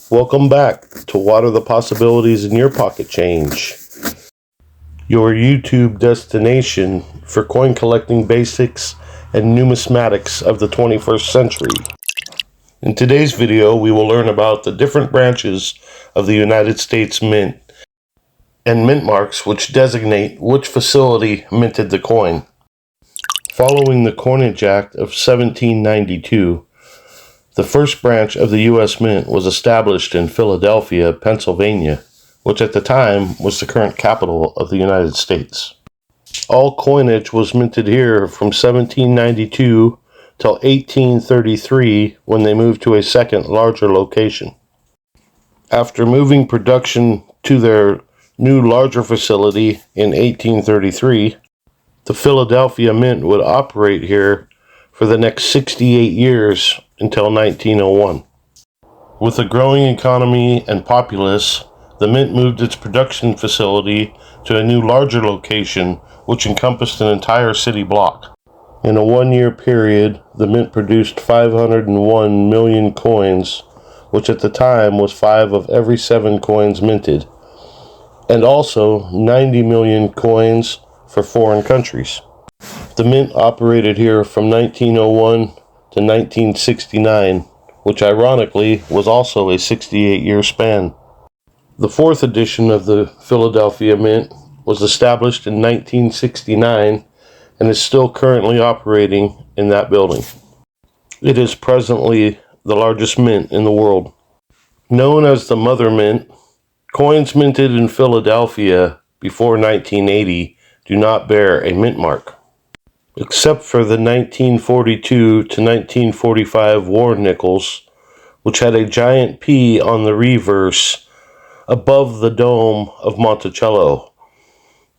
Welcome back to What Are the Possibilities in Your Pocket Change, your YouTube destination for coin collecting basics and numismatics of the 21st century. In today's video, we will learn about the different branches of the United States Mint and mint marks which designate which facility minted the coin. Following the Coinage Act of 1792, the first branch of the U.S. Mint was established in Philadelphia, Pennsylvania, which at the time was the current capital of the United States. All coinage was minted here from 1792 till 1833, when they moved to a second, larger location. After moving production to their new, larger facility in 1833, the Philadelphia Mint would operate here for the next 68 years until 1901. With a growing economy and populace, the Mint moved its production facility to a new, larger location, which encompassed an entire city block. In a one-year period, the Mint produced 501 million coins, which at the time was 5 of every 7 coins minted, and also 90 million coins for foreign countries. The Mint operated here from 1901 to 1969, which ironically was also a 68-year span. The fourth edition of the Philadelphia Mint was established in 1969 and is still currently operating in that building. It is presently the largest mint in the world. Known as the Mother Mint, coins minted in Philadelphia before 1980 do not bear a mint mark, except for the 1942 to 1945 war nickels, which had a giant P on the reverse above the dome of Monticello.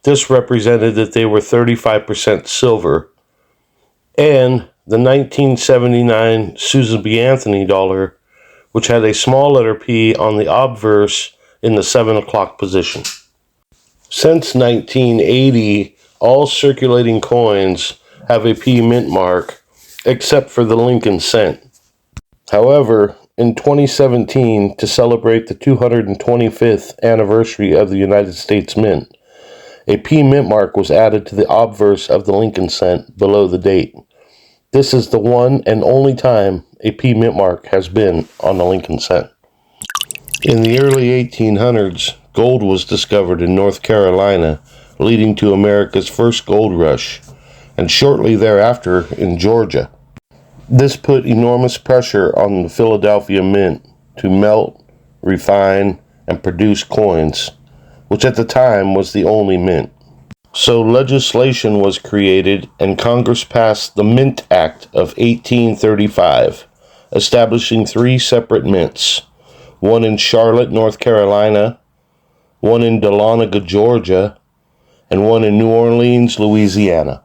This represented that they were 35% silver, and the 1979 Susan B. Anthony dollar, which had a small letter P on the obverse in the 7 o'clock position. Since 1980, all circulating coins have a P mint mark, except for the Lincoln cent. However, in 2017, to celebrate the 225th anniversary of the United States Mint, a P mint mark was added to the obverse of the Lincoln cent below the date. This is the one and only time a P mint mark has been on the Lincoln cent. In the early 1800s, gold was discovered in North Carolina, leading to America's first gold rush, and shortly thereafter in Georgia. This put enormous pressure on the Philadelphia Mint to melt, refine, and produce coins, which at the time was the only mint. So legislation was created and Congress passed the Mint Act of 1835, establishing 3 separate mints, one in Charlotte, North Carolina, one in Dahlonega, Georgia, and one in New Orleans, Louisiana.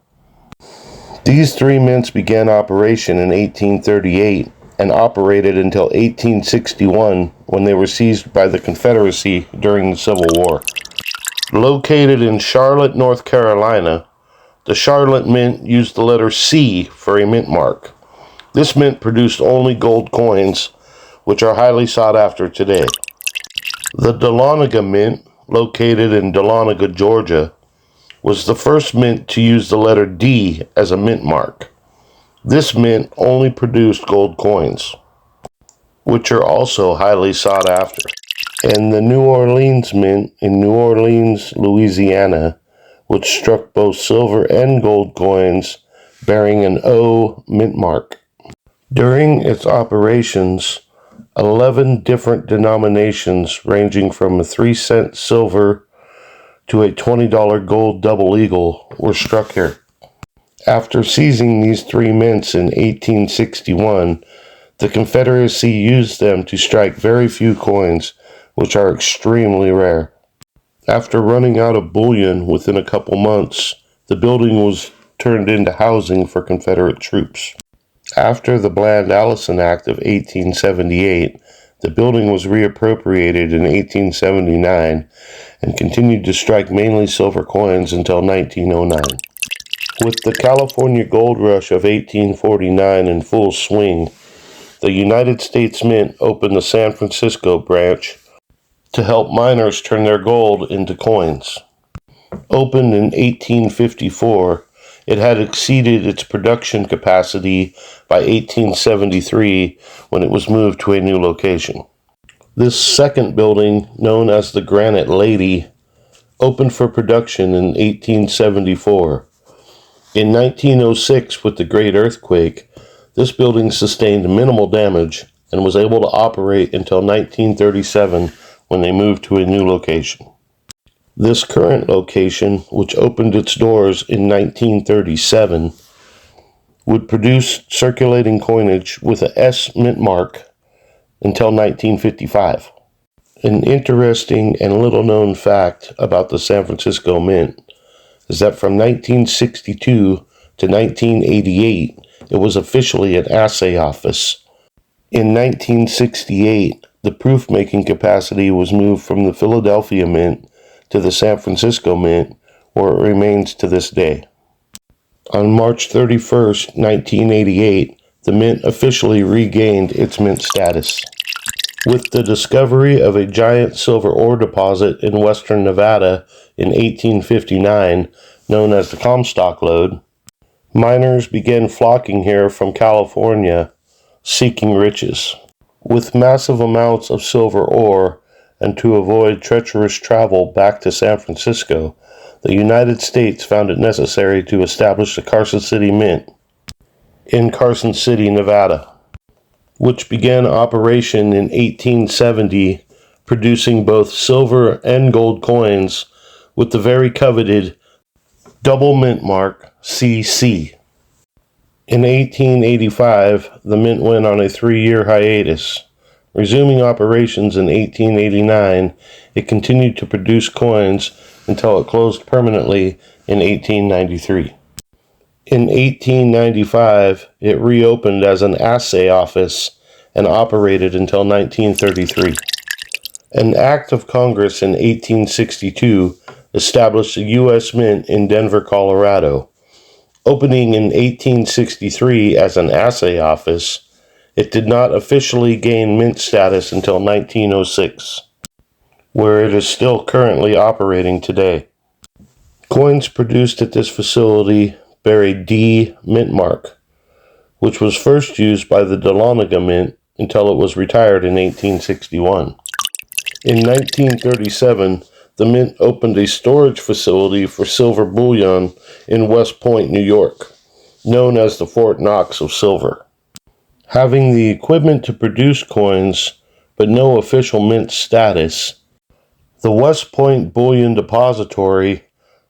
These 3 mints began operation in 1838 and operated until 1861, when they were seized by the Confederacy during the Civil War. Located in Charlotte, North Carolina, the Charlotte Mint used the letter C for a mint mark. This mint produced only gold coins, which are highly sought after today. The Dahlonega Mint, located in Dahlonega, Georgia, was the first mint to use the letter D as a mint mark. This mint only produced gold coins, which are also highly sought after. And the New Orleans Mint in New Orleans, Louisiana, which struck both silver and gold coins bearing an O mint mark. During its operations, 11 different denominations ranging from a 3-cent silver to a $20 gold double eagle were struck here. After seizing these 3 mints in 1861, the Confederacy used them to strike very few coins, which are extremely rare. After running out of bullion within a couple months, the building was turned into housing for Confederate troops. After the Bland-Allison Act of 1878, the building was reappropriated in 1879 and continued to strike mainly silver coins until 1909. With the California Gold Rush of 1849 in full swing, the United States Mint opened the San Francisco branch to help miners turn their gold into coins. Opened in 1854, it had exceeded its production capacity by 1873 when it was moved to a new location. This second building, known as the Granite Lady, opened for production in 1874. In 1906, with the Great Earthquake, this building sustained minimal damage and was able to operate until 1937 when they moved to a new location. This current location, which opened its doors in 1937, would produce circulating coinage with a S mint mark until 1955. An interesting and little-known fact about the San Francisco Mint is that from 1962 to 1988, it was officially an assay office. In 1968, the proof-making capacity was moved from the Philadelphia Mint to the San Francisco Mint, where it remains to this day. On March 31st, 1988, the Mint officially regained its mint status. With the discovery of a giant silver ore deposit in western Nevada in 1859, known as the Comstock Lode, miners began flocking here from California, seeking riches. With massive amounts of silver ore, and to avoid treacherous travel back to San Francisco, the United States found it necessary to establish the Carson City Mint in Carson City, Nevada, which began operation in 1870, producing both silver and gold coins with the very coveted double mint mark CC. In 1885, the mint went on a 3-year hiatus. Resuming operations in 1889, it continued to produce coins until it closed permanently in 1893. In 1895, it reopened as an assay office and operated until 1933. An act of Congress in 1862 established the U.S. Mint in Denver, Colorado. Opening in 1863 as an assay office, it did not officially gain mint status until 1906, where it is still currently operating today. Coins produced at this facility bear a D mint mark, which was first used by the Dahlonega Mint until it was retired in 1861. In 1937, the Mint opened a storage facility for silver bullion in West Point, New York, known as the Fort Knox of Silver. Having the equipment to produce coins, but no official mint status, the West Point Bullion Depository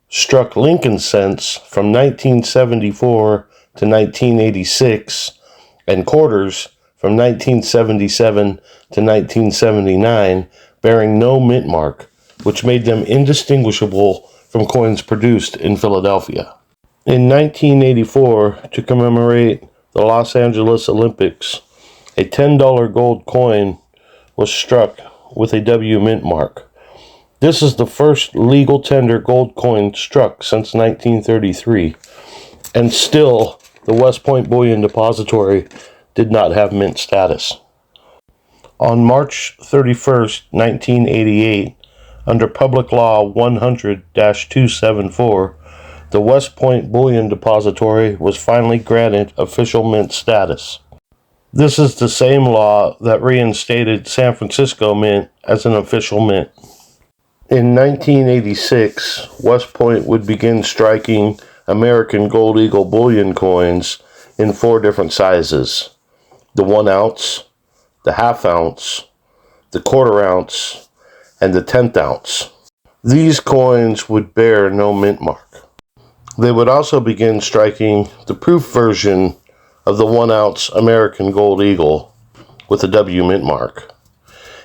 struck Lincoln cents from 1974 to 1986 and quarters from 1977 to 1979, bearing no mint mark, which made them indistinguishable from coins produced in Philadelphia. In 1984, to commemorate the Los Angeles Olympics, a $10 gold coin was struck with a W mint mark. This is the first legal tender gold coin struck since 1933, and still the West Point Bullion Depository did not have mint status. On March 31st, 1988, under Public Law 100-274, the West Point Bullion Depository was finally granted official mint status. This is the same law that reinstated San Francisco Mint as an official mint. In 1986, West Point would begin striking American Gold Eagle bullion coins in 4 different sizes: the 1 ounce, the half ounce, the quarter ounce, and the 1/10 ounce. These coins would bear no mint mark. They would also begin striking the proof version of the 1 ounce American Gold Eagle with a W mint mark.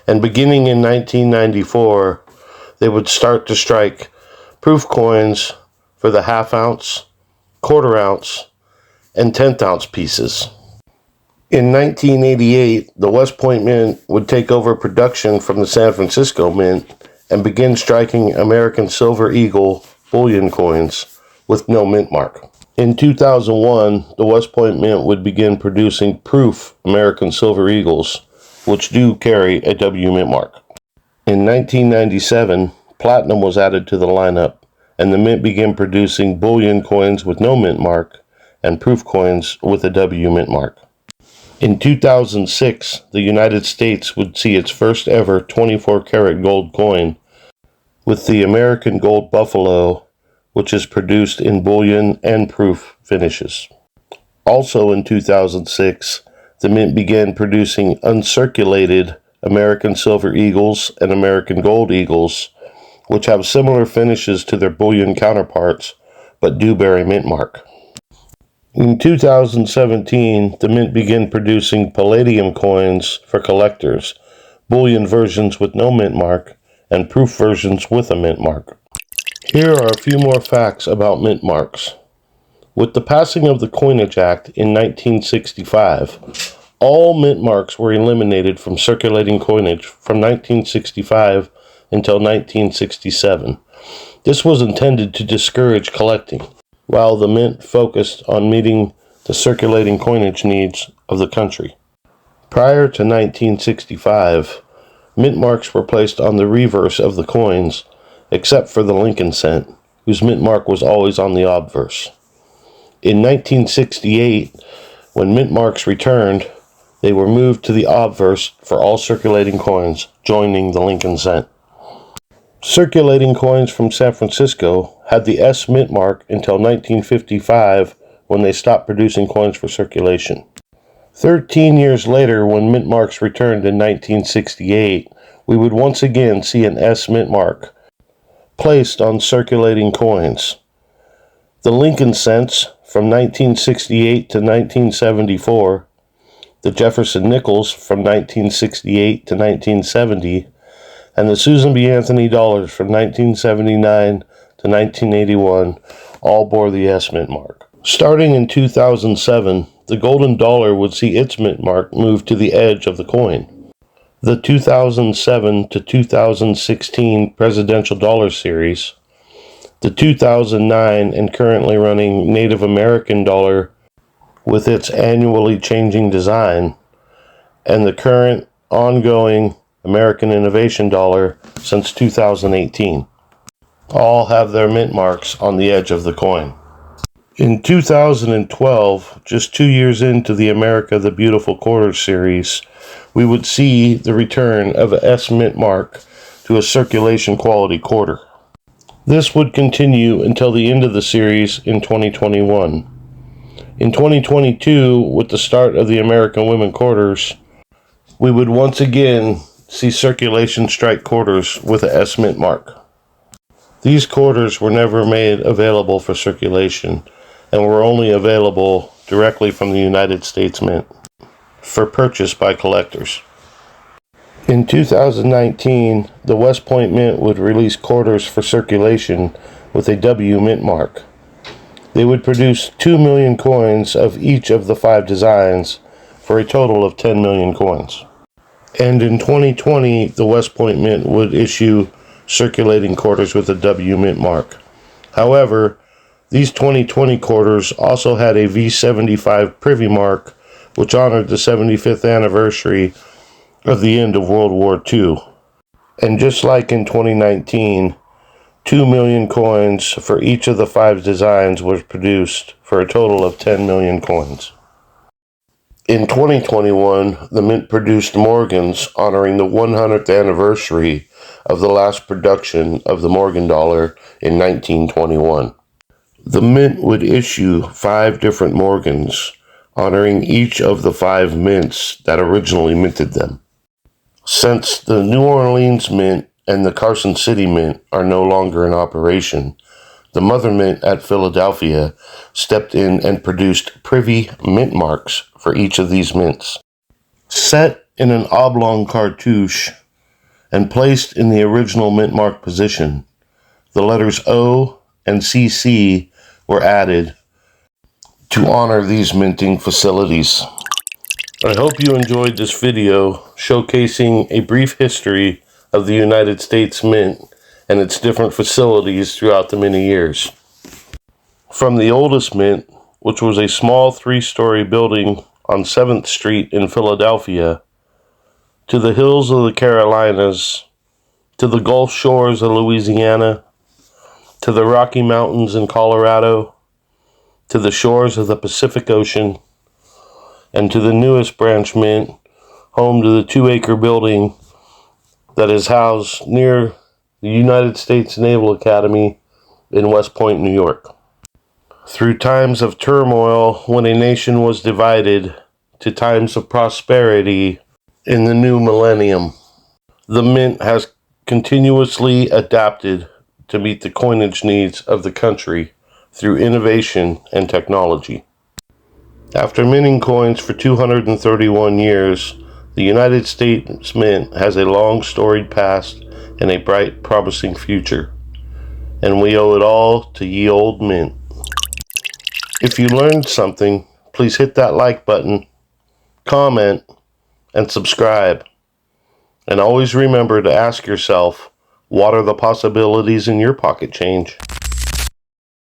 And beginning in 1994, they would start to strike proof coins for the half ounce, quarter ounce, and 1/10 ounce pieces. In 1988, the West Point Mint would take over production from the San Francisco Mint and begin striking American Silver Eagle bullion coins with no mint mark. In 2001, the West Point Mint would begin producing proof American Silver Eagles, which do carry a W mint mark. In 1997, platinum was added to the lineup, and the mint began producing bullion coins with no mint mark and proof coins with a W mint mark. In 2006, the United States would see its first ever 24-karat gold coin with the American Gold Buffalo, which is produced in bullion and proof finishes. Also in 2006, the mint began producing uncirculated American Silver Eagles and American Gold Eagles, which have similar finishes to their bullion counterparts, but do bear a mint mark. In 2017, the mint began producing palladium coins for collectors, bullion versions with no mint mark, and proof versions with a mint mark. Here are a few more facts about mint marks. With the passing of the Coinage Act in 1965, all mint marks were eliminated from circulating coinage from 1965 until 1967. This was intended to discourage collecting, while the mint focused on meeting the circulating coinage needs of the country. Prior to 1965, mint marks were placed on the reverse of the coins, except for the Lincoln cent, whose mint mark was always on the obverse. In 1968, when mint marks returned, they were moved to the obverse for all circulating coins, joining the Lincoln cent. Circulating coins from San Francisco had the S mint mark until 1955, when they stopped producing coins for circulation. 13 years later, when mint marks returned in 1968, we would once again see an S mint mark placed on circulating coins. The Lincoln cents from 1968 to 1974, the Jefferson nickels from 1968 to 1970, and the Susan B. Anthony dollars from 1979 to 1981 all bore the S mint mark. Starting in 2007, the golden dollar would see its mint mark move to the edge of the coin. The 2007 to 2016 Presidential Dollar Series, the 2009 and currently running Native American dollar with its annually changing design, and the current ongoing American Innovation Dollar since 2018. All have their mint marks on the edge of the coin. In 2012, just 2 years into the America the Beautiful Quarters series, we would see the return of a S mint mark to a circulation quality quarter. This would continue until the end of the series in 2021. In 2022, with the start of the American Women Quarters, we would once again see circulation strike quarters with a S mint mark. These quarters were never made available for circulation and were only available directly from the United States Mint for purchase by collectors. In 2019, the West Point Mint would release quarters for circulation with a W mint mark. They would produce 2 million coins of each of the 5 designs for a total of 10 million coins. And in 2020, the West Point Mint would issue circulating quarters with a W mint mark. However, these 2020 quarters also had a V75 privy mark, which honored the 75th anniversary of the end of World War II. And just like in 2019, 2 million coins for each of the 5 designs was produced for a total of 10 million coins. In 2021, the Mint produced Morgans honoring the 100th anniversary of the last production of the Morgan dollar in 1921. The Mint would issue 5 different Morgans honoring each of the 5 mints that originally minted them. Since the New Orleans Mint and the Carson City Mint are no longer in operation, the Mother Mint at Philadelphia stepped in and produced privy mint marks for each of these mints. Set in an oblong cartouche and placed in the original mint mark position, the letters O and CC were added to honor these minting facilities. I hope you enjoyed this video showcasing a brief history of the United States Mint and its different facilities throughout the many years. From the oldest mint, which was a small 3-story building on 7th Street in Philadelphia, to the hills of the Carolinas, to the Gulf shores of Louisiana, to the Rocky Mountains in Colorado, to the shores of the Pacific Ocean, and to the newest branch mint, home to the 2-acre building that is housed near the United States Naval Academy in West Point, New York. Through times of turmoil when a nation was divided to times of prosperity in the new millennium, the mint has continuously adapted to meet the coinage needs of the country through innovation and technology. After minting coins for 231 years, the United States Mint has a long storied past and a bright, promising future, and we owe it all to ye olde mint. If you learned something, please hit that like button, comment, and subscribe. And always remember to ask yourself, what are the possibilities in your pocket change?